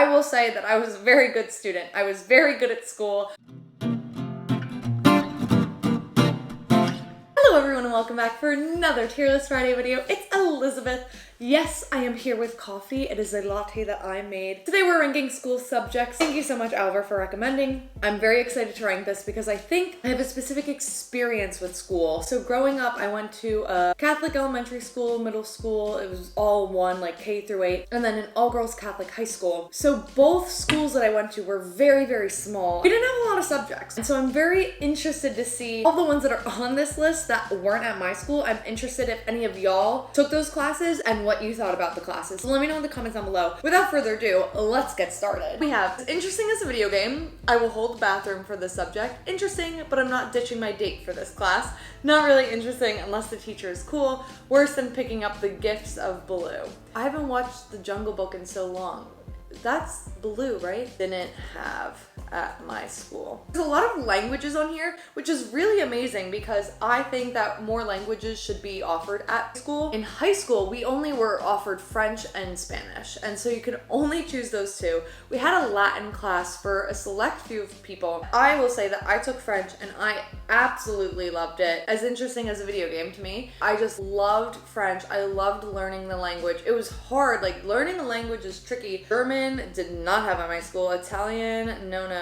I will say that I was a very good student. I was very good at school. Hello everyone and welcome back for another Tier List Friday video. It's Elizabeth. Yes, I am here with coffee. It is a latte that I made. Today we're ranking school subjects. Thank you so much, Alvar, for recommending. I'm very excited to rank this because I think I have a specific experience with school. So growing up, I went to a Catholic elementary school, middle school. It was all one, like K through 8, and then an all-girls Catholic high school. So both schools that I went to were very, very small. We didn't have a lot of subjects. And so I'm very interested to see all the ones that are on this list that weren't at my school. I'm interested if any of y'all took those classes and what you thought about the classes. So let me know in the comments down below. Without further ado, let's get started. We have interesting as a video game. I will hold the bathroom for this subject. Interesting, but I'm not ditching my date for this class. Not really interesting unless the teacher is cool. Worse than picking up the gifts of Baloo. I haven't watched The Jungle Book in so long. That's Baloo, right? Didn't have at my school. There's a lot of languages on here, which is really amazing because I think that more languages should be offered at school. In high school, we only were offered French and Spanish, and so you could only choose those two. We had a Latin class for a select few of people. I will say that I took French and I absolutely loved it. As interesting as a video game to me. I just loved French. I loved learning the language. It was hard, like learning a language is tricky. German did not have at my school. Italian, no.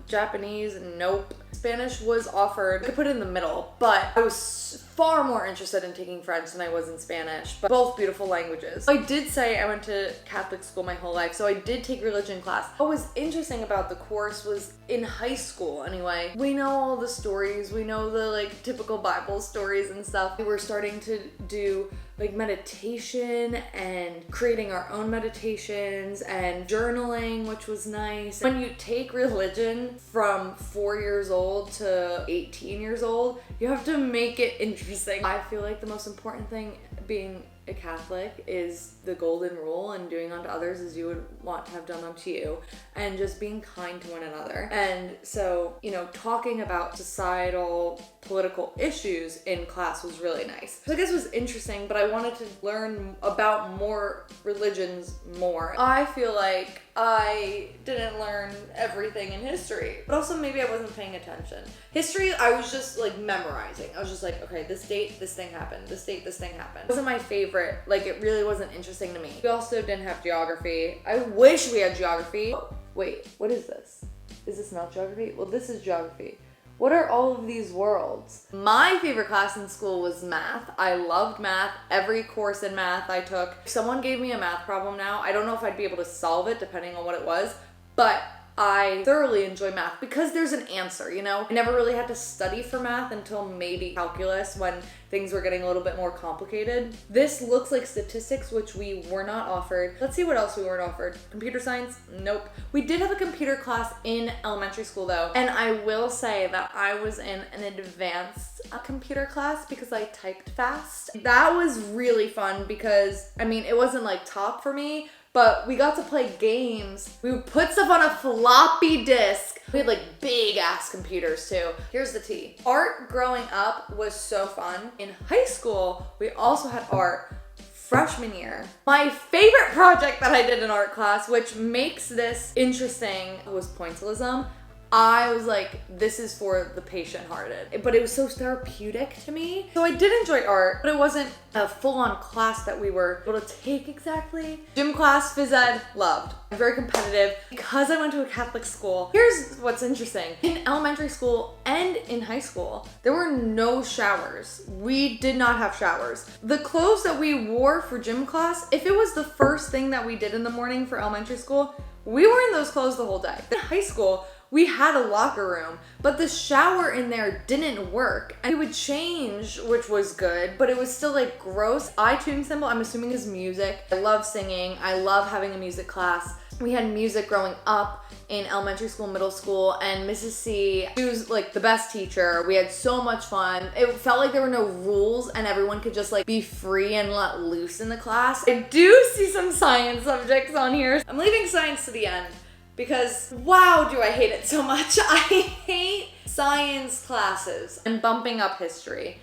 Japanese, nope. Spanish was offered. I could put it in the middle, but I was far more interested in taking French than I was in Spanish, but both beautiful languages. I did say I went to Catholic school my whole life, so I did take religion class. What was interesting about the course was in high school anyway, we know all the stories, we know the like typical Bible stories and stuff. We were starting to do like meditation and creating our own meditations and journaling, which was nice. When you take religion from 4 years old to 18 years old, you have to make it interesting. I feel like the most important thing being a Catholic is the golden rule and doing unto others as you would want to have done unto you, and just being kind to one another. And so, you know, talking about societal, political issues in class was really nice. So I guess it was interesting, but I wanted to learn about more religions more. I feel like I didn't learn everything in history, but also maybe I wasn't paying attention. History, I was just like memorizing. I was just like, okay, this date, this thing happened. This date, this thing happened. It wasn't my favorite. Like, it really wasn't interesting to me. We also didn't have geography. I wish we had geography. Oh, wait, what is this? Is this not geography? Well, this is geography. What are all of these worlds? My favorite class in school was math. I loved math. Every course in math I took. If someone gave me a math problem now, I don't know if I'd be able to solve it depending on what it was, but I thoroughly enjoy math because there's an answer, you know? I never really had to study for math until maybe calculus when things were getting a little bit more complicated. This looks like statistics, which we were not offered. Let's see what else we weren't offered. Computer science? Nope. We did have a computer class in elementary school though, and I will say that I was in an advanced computer class because I typed fast. That was really fun because, I mean, it wasn't like top for me, but we got to play games. We would put stuff on a floppy disk. We had like big ass computers too. Here's the tea. Art growing up was so fun. In high school, we also had art freshman year. My favorite project that I did in art class, which makes this interesting, was pointillism. I was like, this is for the patient-hearted. But it was so therapeutic to me. So I did enjoy art, but it wasn't a full-on class that we were able to take exactly. Gym class, phys ed, loved. I'm very competitive because I went to a Catholic school. Here's what's interesting. In elementary school and in high school, there were no showers. We did not have showers. The clothes that we wore for gym class, if it was the first thing that we did in the morning for elementary school, we were in those clothes the whole day. In high school, we had a locker room, but the shower in there didn't work. And we would change, which was good, but it was still like gross. iTunes symbol, I'm assuming is music. I love singing. I love having a music class. We had music growing up in elementary school, middle school, and Mrs. C, she was like the best teacher. We had so much fun. It felt like there were no rules and everyone could just like be free and let loose in the class. I do see some science subjects on here. I'm leaving science to the end because wow, do I hate it so much. I hate science classes. I'm bumping up history.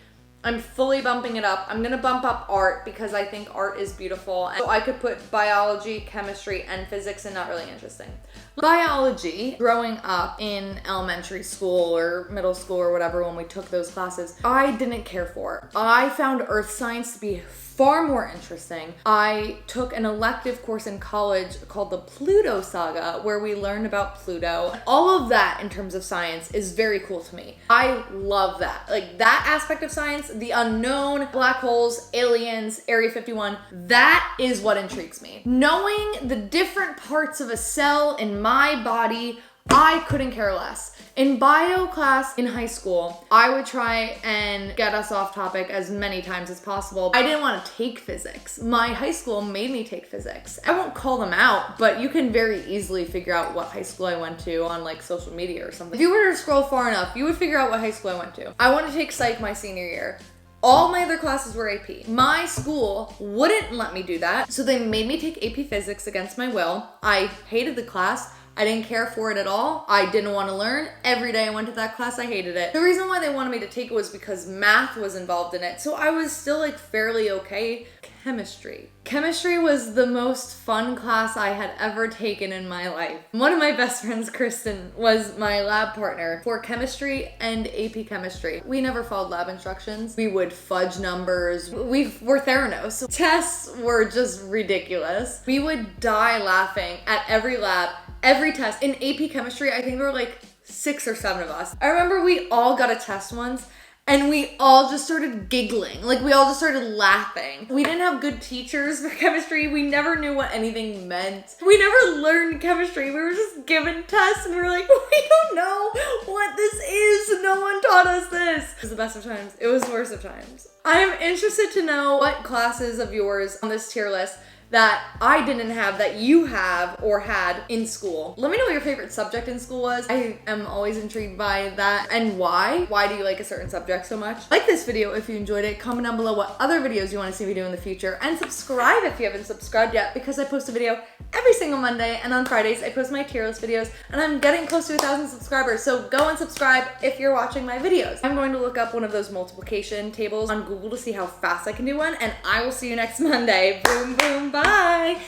I'm fully bumping it up. I'm gonna bump up art because I think art is beautiful. And so I could put biology, chemistry, and physics and not really interesting. Biology, growing up in elementary school or middle school or whatever when we took those classes, I didn't care for. I found earth science to be far more interesting. I took an elective course in college called the Pluto Saga where we learned about Pluto. All of that in terms of science is very cool to me. I love that. Like that aspect of science, the unknown, black holes, aliens, Area 51, that is what intrigues me. Knowing the different parts of a cell in my body, I couldn't care less. In bio class in high school, I would try and get us off topic as many times as possible. I didn't want to take physics. My high school made me take physics. I won't call them out, but you can very easily figure out what high school I went to on like social media or something. If you were to scroll far enough, you would figure out what high school I went to. I wanted to take psych my senior year. All my other classes were AP. My school wouldn't let me do that, so they made me take AP physics against my will. I hated the class. I didn't care for it at all. I didn't want to learn. Every day I went to that class, I hated it. The reason why they wanted me to take it was because math was involved in it, so I was still like fairly okay. Chemistry. Chemistry was the most fun class I had ever taken in my life. One of my best friends, Kristen, was my lab partner for chemistry and AP chemistry. We never followed lab instructions. We would fudge numbers. We were Theranos. Tests were just ridiculous. We would die laughing at every lab, every test. In AP chemistry, I think there were like 6 or 7 of us. I remember we all got a test once and we all just started giggling. Like we all just started laughing. We didn't have good teachers for chemistry. We never knew what anything meant. We never learned chemistry. We were just given tests and we were like, we don't know what this is. No one taught us this. It was the best of times. It was the worst of times. I am interested to know what classes of yours on this tier list that I didn't have that you have or had in school. Let me know what your favorite subject in school was. I am always intrigued by that and why. Why do you like a certain subject so much? Like this video if you enjoyed it. Comment down below what other videos you want to see me do in the future, and subscribe if you haven't subscribed yet because I post a video every single Monday, and on Fridays I post my tier list videos, and I'm getting close to 1,000 subscribers, so go and subscribe if you're watching my videos. I'm going to look up one of those multiplication tables on Google to see how fast I can do one, and I will see you next Monday. Boom, boom, bye.